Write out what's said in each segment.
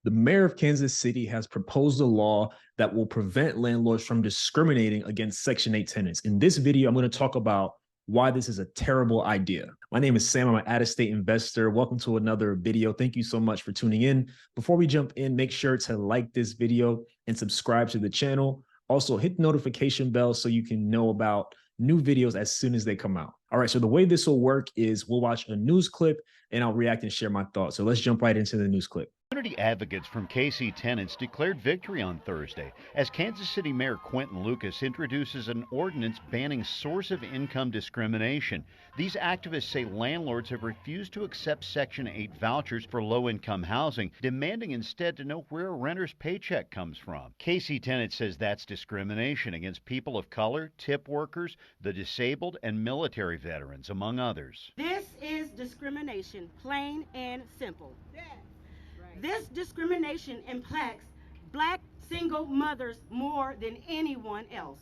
The mayor of Kansas City has proposed a law that will prevent landlords from discriminating against Section 8 tenants. In this video, I'm going to talk about why this is a terrible idea. My name is Sam. I'm an out-of-state investor. Welcome to another video. Thank you so much for tuning in. Before we jump in, make sure to like this video and subscribe to the channel. Also, hit the notification bell so you can know about new videos as soon as they come out. All right, so the way this will work is we'll watch a news clip and I'll react and share my thoughts. So let's jump right into the news clip. Community advocates from KC Tenants declared victory on Thursday as Kansas City Mayor Quentin Lucas introduces an ordinance banning source of income discrimination. These activists say landlords have refused to accept Section 8 vouchers for low-income housing, demanding instead to know where a renter's paycheck comes from. KC Tenants says that's discrimination against people of color, tip workers, the disabled, and military veterans, among others. This is discrimination, plain and simple. This discrimination impacts black single mothers more than anyone else.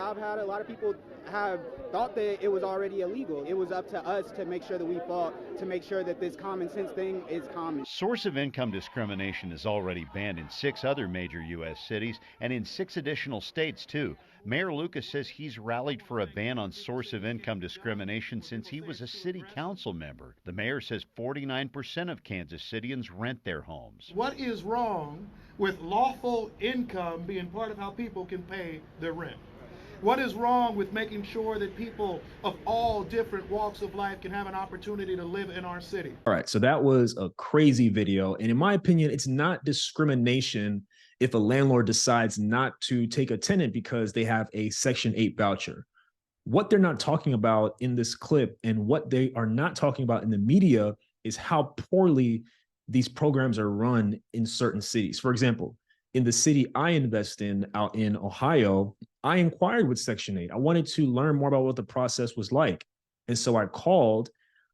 I've had a lot of people have thought that it was already illegal. It was up to us to make sure that we fought to make sure that this common sense thing is common. Source of income discrimination is already banned in 6 other major U.S. cities and in 6 additional states, too. Mayor Lucas says he's rallied for a ban on source of income discrimination since he was a city council member. The mayor says 49% of Kansas Cityans rent their homes. What is wrong with lawful income being part of how people can pay their rent? What is wrong with making sure that people of all different walks of life can have an opportunity to live in our city? All right, so that was a crazy video. And in my opinion, it's not discrimination if a landlord decides not to take a tenant because they have a Section 8 voucher. What they're not talking about in this clip and what they are not talking about in the media is how poorly these programs are run in certain cities. For example, in the city I invest in out in Ohio, I inquired with Section 8. I wanted to learn more about what the process was like. And so I called,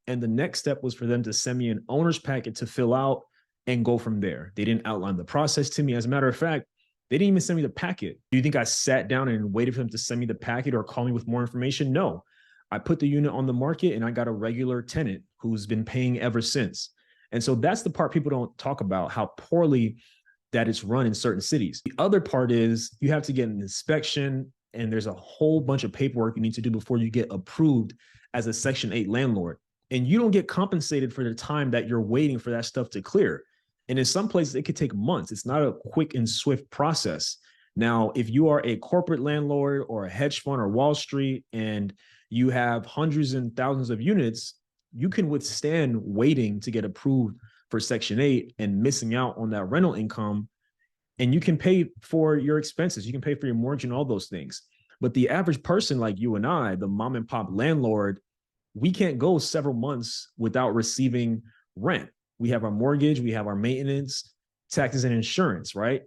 and the next step was for them to send me an owner's packet to fill out and go from there. They didn't outline the process to me. As a matter of fact, they didn't even send me the packet. Do you think I sat down and waited for them to send me the packet or call me with more information? No. I put the unit on the market and I got a regular tenant who's been paying ever since. And so that's the part people don't talk about, how poorly that it's run in certain cities. The other part is you have to get an inspection and there's a whole bunch of paperwork you need to do before you get approved as a Section 8 landlord. And you don't get compensated for the time that you're waiting for that stuff to clear. And in some places, it could take months. It's not a quick and swift process. Now, if you are a corporate landlord or a hedge fund or Wall Street and you have hundreds and thousands of units, you can withstand waiting to get approved for Section 8 and missing out on that rental income. And you can pay for your expenses. You can pay for your mortgage and all those things. But the average person like you and I, the mom and pop landlord, we can't go several months without receiving rent. We have our mortgage, we have our maintenance, taxes, and insurance, right?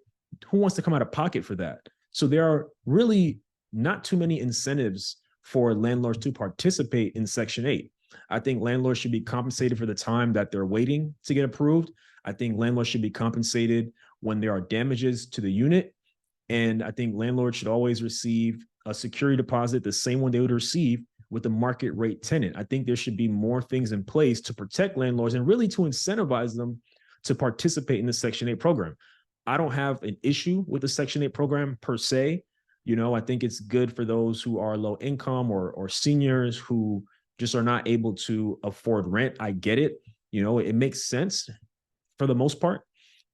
Who wants to come out of pocket for that? So there are really not too many incentives for landlords to participate in Section 8. I think landlords should be compensated for the time that they're waiting to get approved. I think landlords should be compensated when there are damages to the unit. And I think landlords should always receive a security deposit, the same one they would receive with a market rate tenant. I think there should be more things in place to protect landlords and really to incentivize them to participate in the Section 8 program. I don't have an issue with the Section 8 program per se. You know, I think it's good for those who are low income or seniors who just are not able to afford rent. I get it. You know, it makes sense for the most part,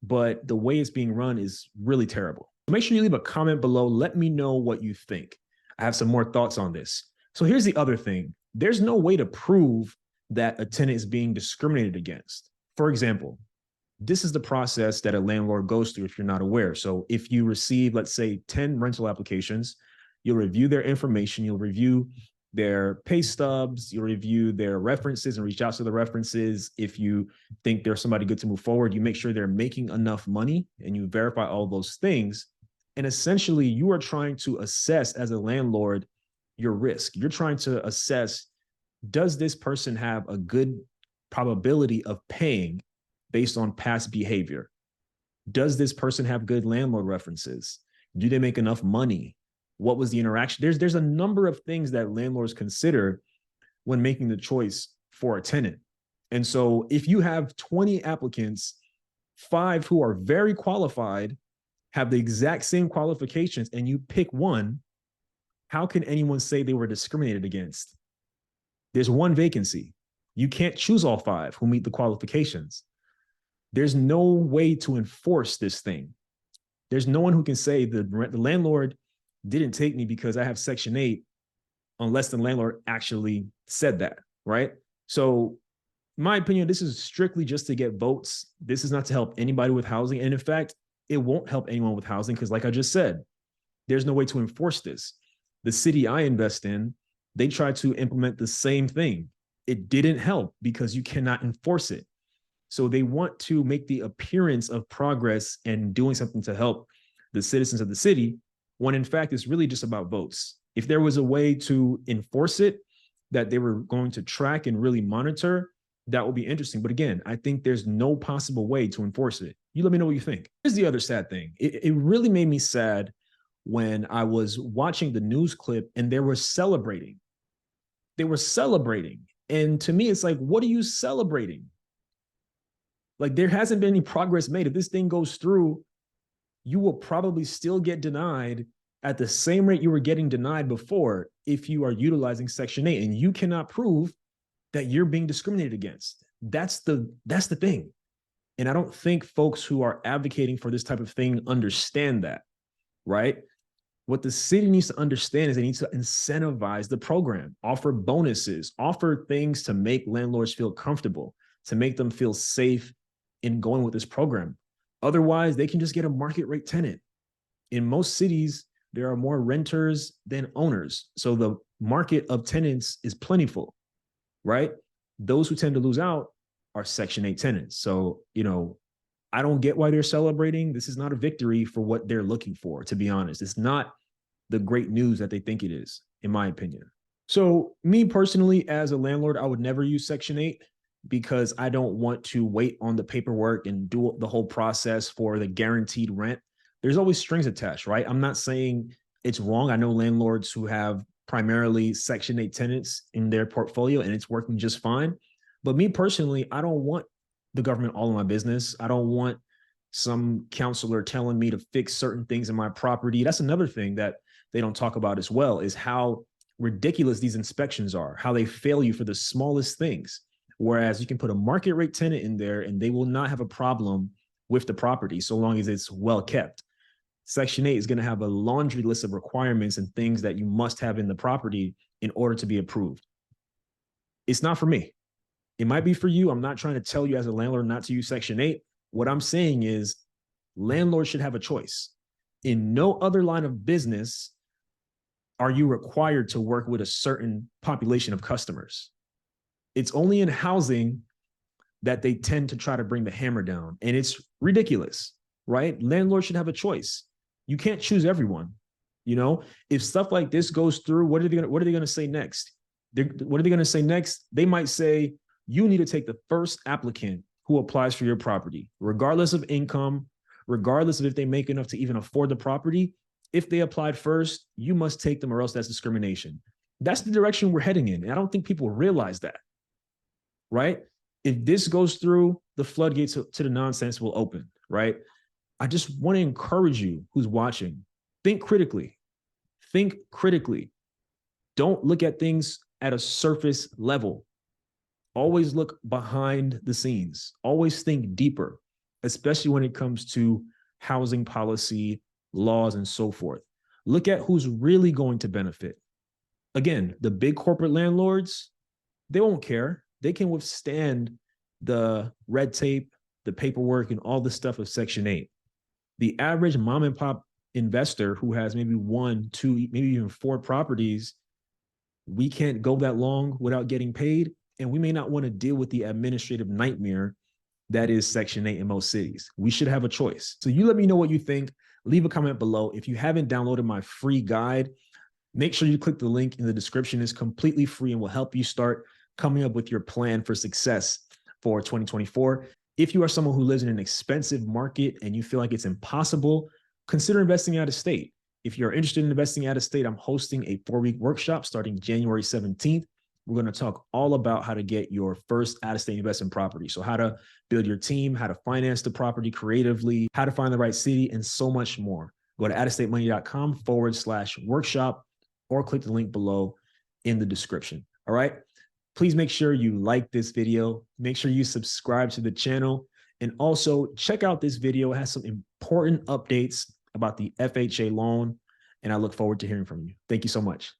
but the way it's being run is really terrible. Make sure you leave a comment below. Let me know what you think. I have some more thoughts on this. So here's the other thing. There's no way to prove that a tenant is being discriminated against. For example, this is the process that a landlord goes through if you're not aware. So if you receive, let's say, 10 rental applications, you'll review their information, you'll review their pay stubs, you'll review their references and reach out to the references. If you think there's somebody good to move forward, you make sure they're making enough money and you verify all those things. And essentially, you are trying to assess as a landlord your risk. You're trying to assess, does this person have a good probability of paying based on past behavior? Does this person have good landlord references? Do they make enough money? What was the interaction? There's a number of things that landlords consider when making the choice for a tenant. And so if you have 20 applicants 5 who are very qualified, have the exact same qualifications, and you pick one, how can anyone say they were discriminated against? There's one vacancy. You can't choose all 5 who meet the qualifications. There's no way to enforce this thing. There's no one who can say the landlord didn't take me because I have Section 8, unless the landlord actually said that, right? So in my opinion, this is strictly just to get votes. This is not to help anybody with housing. And in fact, it won't help anyone with housing because, like I just said, there's no way to enforce this. The city I invest in, they tried to implement the same thing. It didn't help because you cannot enforce it. So they want to make the appearance of progress and doing something to help the citizens of the city, when in fact, it's really just about votes. If there was a way to enforce it, that they were going to track and really monitor, that would be interesting. But again, I think there's no possible way to enforce it. You let me know what you think. Here's the other sad thing. It really made me sad when I was watching the news clip and they were celebrating. They were celebrating. And to me, it's like, what are you celebrating? Like, there hasn't been any progress made. If this thing goes through, you will probably still get denied at the same rate you were getting denied before if you are utilizing Section 8, and you cannot prove that you're being discriminated against. That's the thing. And I don't think folks who are advocating for this type of thing understand that, right? What the city needs to understand is they need to incentivize the program, offer bonuses, offer things to make landlords feel comfortable, to make them feel safe in going with this program. Otherwise, they can just get a market rate tenant. In most cities, there are more renters than owners. So the market of tenants is plentiful, right? Those who tend to lose out are Section 8 tenants. So, I don't get why they're celebrating. This is not a victory for what they're looking for, to be honest. It's not the great news that they think it is, in my opinion. So me personally, as a landlord, I would never use Section 8 because I don't want to wait on the paperwork and do the whole process for the guaranteed rent. There's always strings attached, right? I'm not saying it's wrong. I know landlords who have primarily Section 8 tenants in their portfolio and it's working just fine. But me personally, I don't want the government all in my business. I don't want some counselor telling me to fix certain things in my property. That's another thing that they don't talk about as well, is how ridiculous these inspections are, how they fail you for the smallest things. Whereas you can put a market rate tenant in there and they will not have a problem with the property so long as it's well kept. Section 8 is going to have a laundry list of requirements and things that you must have in the property in order to be approved. It's not for me. It might be for you. I'm not trying to tell you as a landlord not to use Section 8. What I'm saying is landlords should have a choice. In no other line of business are you required to work with a certain population of customers. It's only in housing that they tend to try to bring the hammer down. And it's ridiculous, right? Landlords should have a choice. You can't choose everyone. If stuff like this goes through, what are they going to say next? What are they going to say next? They might say, you need to take the first applicant who applies for your property, regardless of income, regardless of if they make enough to even afford the property. If they applied first, you must take them or else that's discrimination. That's the direction we're heading in. And I don't think people realize that, right? If this goes through, the floodgates to the nonsense will open, right? I just want to encourage you who's watching, think critically. Think critically. Don't look at things at a surface level. Always look behind the scenes. Always think deeper, especially when it comes to housing policy, laws, and so forth. Look at who's really going to benefit. Again, the big corporate landlords, they won't care. They can withstand the red tape, the paperwork, and all the stuff of Section 8. The average mom and pop investor who has maybe 1, 2, maybe even 4 properties, we can't go that long without getting paid. And we may not want to deal with the administrative nightmare that is Section 8 in most cities. We should have a choice. So you let me know what you think. Leave a comment below. If you haven't downloaded my free guide, make sure you click the link in the description. It's completely free and will help you start coming up with your plan for success for 2024. If you are someone who lives in an expensive market and you feel like it's impossible, consider investing out of state. If you're interested in investing out of state, I'm hosting a 4-week workshop starting January 17th. we're going to talk all about how to get your first out-of-state investment property. So how to build your team, how to finance the property creatively, how to find the right city, and so much more. Go to outofstatemoney.com/workshop or click the link below in the description. All right. Please make sure you like this video. Make sure you subscribe to the channel. And also check out this video. It has some important updates about the FHA loan. And I look forward to hearing from you. Thank you so much.